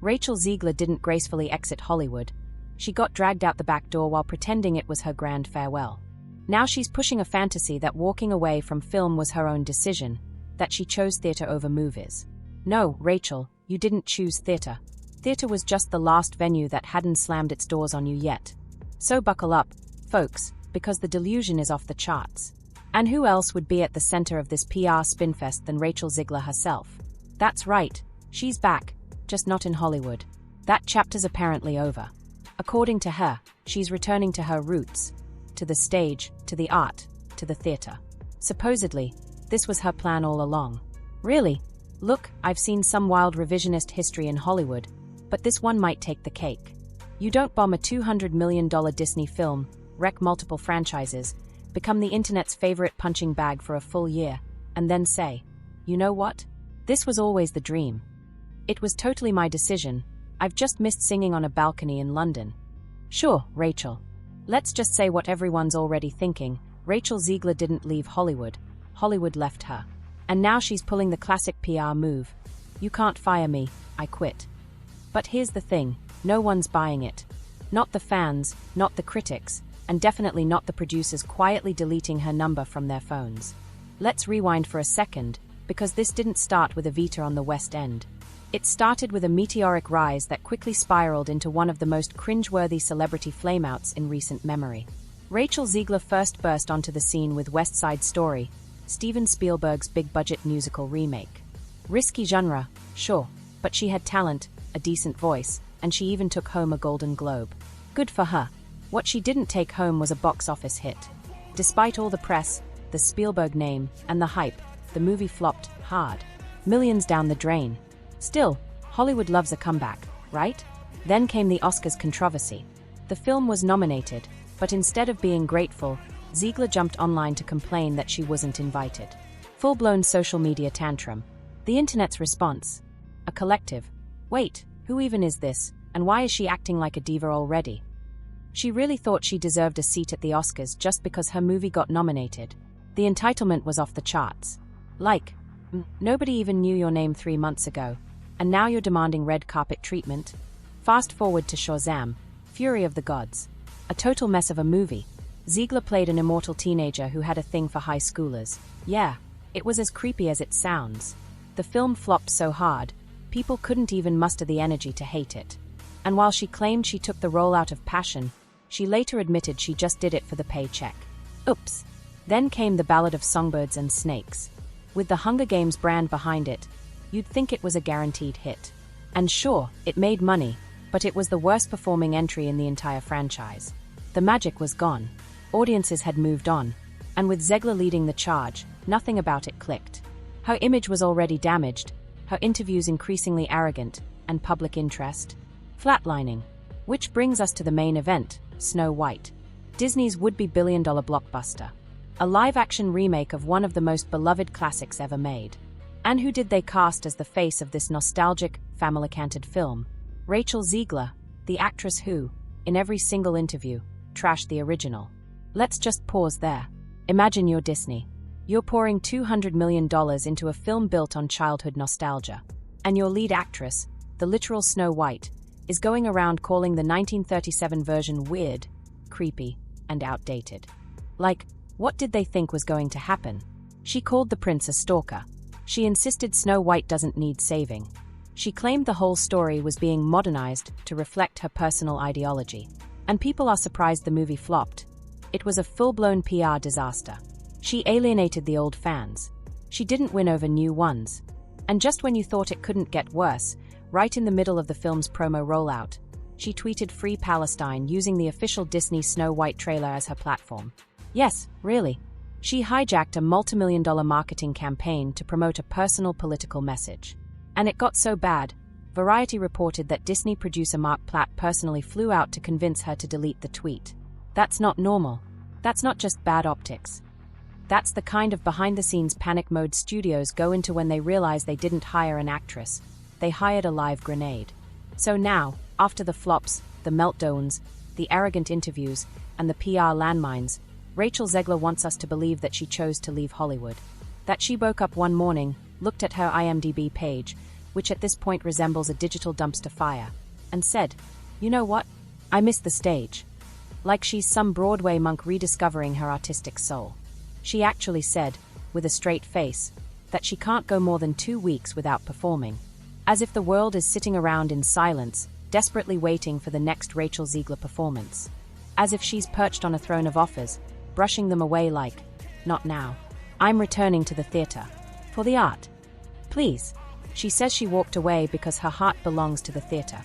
Rachel Zegler didn't gracefully exit Hollywood. She got dragged out the back door while pretending it was her grand farewell. Now she's pushing a fantasy that walking away from film was her own decision, that she chose theater over movies. No, Rachel, you didn't choose theater. Theater was just the last venue that hadn't slammed its doors on you yet. So buckle up, folks, because the delusion is off the charts. And who else would be at the center of this PR spinfest than Rachel Zegler herself? That's right, she's back, just not in Hollywood. That chapter's apparently over. According to her, she's returning to her roots, to the stage, to the art, to the theater. Supposedly, this was her plan all along. Really? Look, I've seen some wild revisionist history in Hollywood, but this one might take the cake. You don't bomb a $200 million Disney film, wreck multiple franchises, become the internet's favorite punching bag for a full year, and then say, you know what? This was always the dream. It was totally my decision. I've just missed singing on a balcony in London. Sure, Rachel. Let's just say what everyone's already thinking. Rachel Zegler didn't leave Hollywood. Hollywood left her. And now she's pulling the classic PR move. You can't fire me, I quit. But here's the thing, no one's buying it. Not the fans, not the critics, and definitely not the producers quietly deleting her number from their phones. Let's rewind for a second, because this didn't start with Evita on the West End. It started with a meteoric rise that quickly spiraled into one of the most cringeworthy celebrity flameouts in recent memory. Rachel Zegler first burst onto the scene with West Side Story, Steven Spielberg's big-budget musical remake. Risky genre, sure, but she had talent, a decent voice, and she even took home a Golden Globe. Good for her. What she didn't take home was a box office hit. Despite all the press, the Spielberg name, and the hype, the movie flopped hard. Millions down the drain. Still, Hollywood loves a comeback, right? Then came the Oscars controversy. The film was nominated, but instead of being grateful, Zegler jumped online to complain that she wasn't invited. Full-blown social media tantrum. The internet's response. A collective. Wait, who even is this, and why is she acting like a diva already? She really thought she deserved a seat at the Oscars just because her movie got nominated. The entitlement was off the charts. Like, nobody even knew your name 3 months ago, and now you're demanding red carpet treatment? Fast forward to Shazam, Fury of the Gods. A total mess of a movie. Zegler played an immortal teenager who had a thing for high schoolers. Yeah, it was as creepy as it sounds. The film flopped so hard, people couldn't even muster the energy to hate it. And while she claimed she took the role out of passion, she later admitted she just did it for the paycheck. Oops. Then came The Ballad of Songbirds and Snakes. With the Hunger Games brand behind it, you'd think it was a guaranteed hit. And sure, it made money, but it was the worst performing entry in the entire franchise. The magic was gone. Audiences had moved on. And with Zegler leading the charge, nothing about it clicked. Her image was already damaged, her interviews increasingly arrogant, and public interest flatlining. Which brings us to the main event, Snow White. Disney's would-be billion-dollar blockbuster. A live-action remake of one of the most beloved classics ever made. And who did they cast as the face of this nostalgic, family-canted film? Rachel Zegler, the actress who, in every single interview, trashed the original. Let's just pause there. Imagine you're Disney. You're pouring $200 million into a film built on childhood nostalgia. And your lead actress, the literal Snow White, is going around calling the 1937 version weird, creepy, and outdated. Like, what did they think was going to happen? She called the prince a stalker. She insisted Snow White doesn't need saving. She claimed the whole story was being modernized to reflect her personal ideology. And people are surprised the movie flopped. It was a full-blown PR disaster. She alienated the old fans. She didn't win over new ones. And just when you thought it couldn't get worse, right in the middle of the film's promo rollout, she tweeted Free Palestine using the official Disney Snow White trailer as her platform. Yes, really. She hijacked a multi-million-dollar marketing campaign to promote a personal political message. And it got so bad, Variety reported that Disney producer Mark Platt personally flew out to convince her to delete the tweet. That's not normal. That's not just bad optics. That's the kind of behind-the-scenes panic mode studios go into when they realize they didn't hire an actress. They hired a live grenade. So now, after the flops, the meltdowns, the arrogant interviews, and the PR landmines, Rachel Zegler wants us to believe that she chose to leave Hollywood. That she woke up one morning, looked at her IMDb page, which at this point resembles a digital dumpster fire, and said, "You know what? I miss the stage." Like she's some Broadway monk rediscovering her artistic soul. She actually said, with a straight face, that she can't go more than 2 weeks without performing. As if the world is sitting around in silence, desperately waiting for the next Rachel Zegler performance. As if she's perched on a throne of offers, brushing them away like, "Not now. I'm returning to the theater. For the art. Please." She says she walked away because her heart belongs to the theater.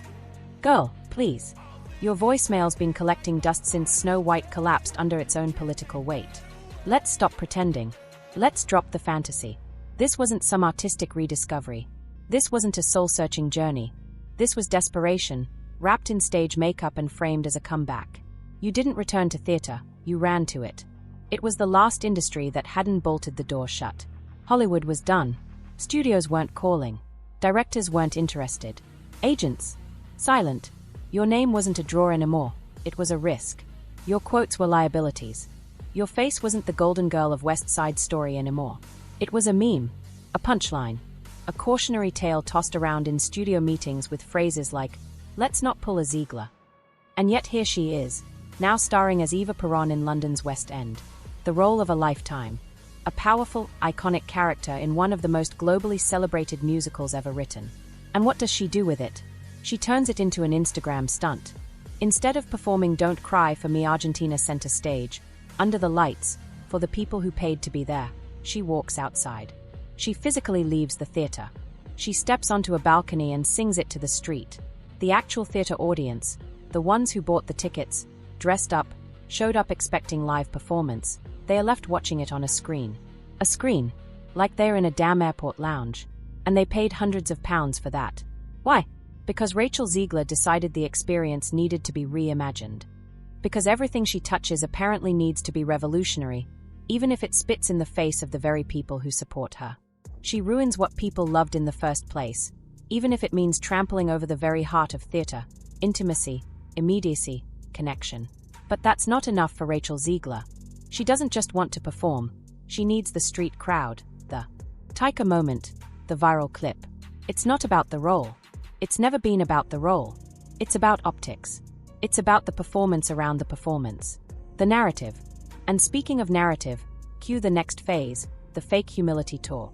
Girl, please. Your voicemail's been collecting dust since Snow White collapsed under its own political weight. Let's stop pretending. Let's drop the fantasy. This wasn't some artistic rediscovery. This wasn't a soul-searching journey. This was desperation, wrapped in stage makeup and framed as a comeback. You didn't return to theater, you ran to it. It was the last industry that hadn't bolted the door shut. Hollywood was done. Studios weren't calling. Directors weren't interested. Agents? Silent. Your name wasn't a draw anymore. It was a risk. Your quotes were liabilities. Your face wasn't the golden girl of West Side Story anymore. It was a meme. A punchline. A cautionary tale tossed around in studio meetings with phrases like, "Let's not pull a Zegler." And yet here she is, now starring as Eva Peron in London's West End. The role of a lifetime. A powerful, iconic character in one of the most globally celebrated musicals ever written. And what does she do with it? She turns it into an Instagram stunt. Instead of performing Don't Cry for Me Argentina center stage, under the lights, for the people who paid to be there, she walks outside. She physically leaves the theater. She steps onto a balcony and sings it to the street. The actual theater audience, the ones who bought the tickets, dressed up, showed up expecting live performance, they are left watching it on a screen. A screen, like they're in a damn airport lounge. And they paid hundreds of pounds for that. Why? Because Rachel Zegler decided the experience needed to be reimagined. Because everything she touches apparently needs to be revolutionary, even if it spits in the face of the very people who support her. She ruins what people loved in the first place, even if it means trampling over the very heart of theater, intimacy, immediacy, connection. But that's not enough for Rachel Zegler. She doesn't just want to perform, she needs the street crowd, the Taika moment, the viral clip. It's not about the role. It's never been about the role. It's about optics. It's about the performance around the performance. The narrative. And speaking of narrative, cue the next phase, the fake humility tour.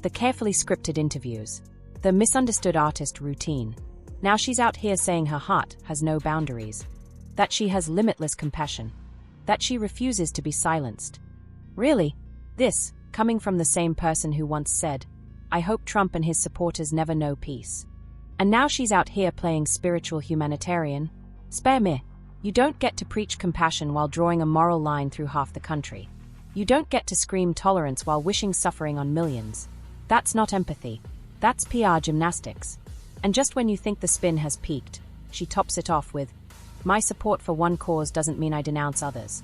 The carefully scripted interviews. The misunderstood artist routine. Now she's out here saying her heart has no boundaries. That she has limitless compassion. That she refuses to be silenced. Really? This, coming from the same person who once said, "I hope Trump and his supporters never know peace." And now she's out here playing spiritual humanitarian? Spare me. You don't get to preach compassion while drawing a moral line through half the country. You don't get to scream tolerance while wishing suffering on millions. That's not empathy. That's PR gymnastics. And just when you think the spin has peaked, she tops it off with, "My support for one cause doesn't mean I denounce others."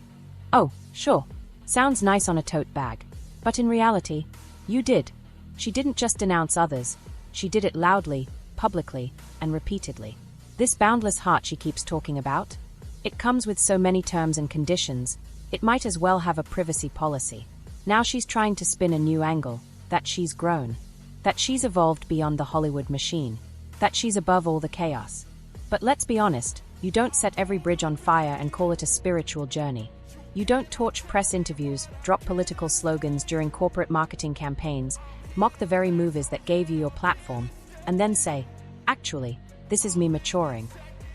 Oh, sure. Sounds nice on a tote bag. But in reality, you did. She didn't just denounce others. She did it loudly, publicly, and repeatedly. This boundless heart she keeps talking about? It comes with so many terms and conditions, it might as well have a privacy policy. Now she's trying to spin a new angle, that she's grown. That she's evolved beyond the Hollywood machine. That she's above all the chaos. But let's be honest, you don't set every bridge on fire and call it a spiritual journey. You don't torch press interviews, drop political slogans during corporate marketing campaigns, mock the very movies that gave you your platform, and then say, "Actually, this is me maturing."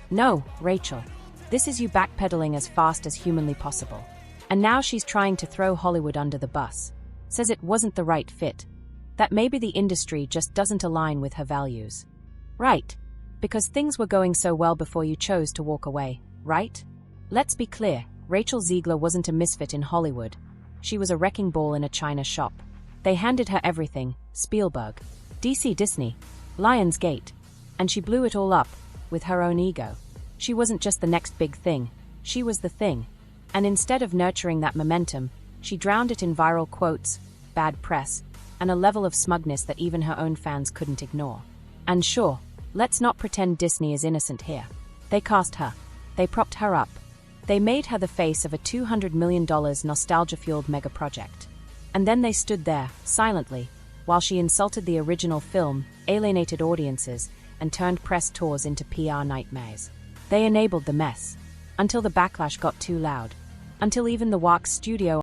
No, Rachel. This is you backpedaling as fast as humanly possible. And now she's trying to throw Hollywood under the bus. Says it wasn't the right fit. That maybe the industry just doesn't align with her values. Right. Because things were going so well before you chose to walk away, right? Let's be clear, Rachel Zegler wasn't a misfit in Hollywood. She was a wrecking ball in a china shop. They handed her everything, Spielberg, DC Disney, Lionsgate, and she blew it all up, with her own ego. She wasn't just the next big thing, she was the thing. And instead of nurturing that momentum, she drowned it in viral quotes, bad press, and a level of smugness that even her own fans couldn't ignore. And sure, let's not pretend Disney is innocent here. They cast her. They propped her up. They made her the face of a $200 million nostalgia-fueled mega project. And then they stood there, silently, while she insulted the original film, alienated audiences, and turned press tours into PR nightmares. They enabled the mess. Until the backlash got too loud. Until even the Wax studio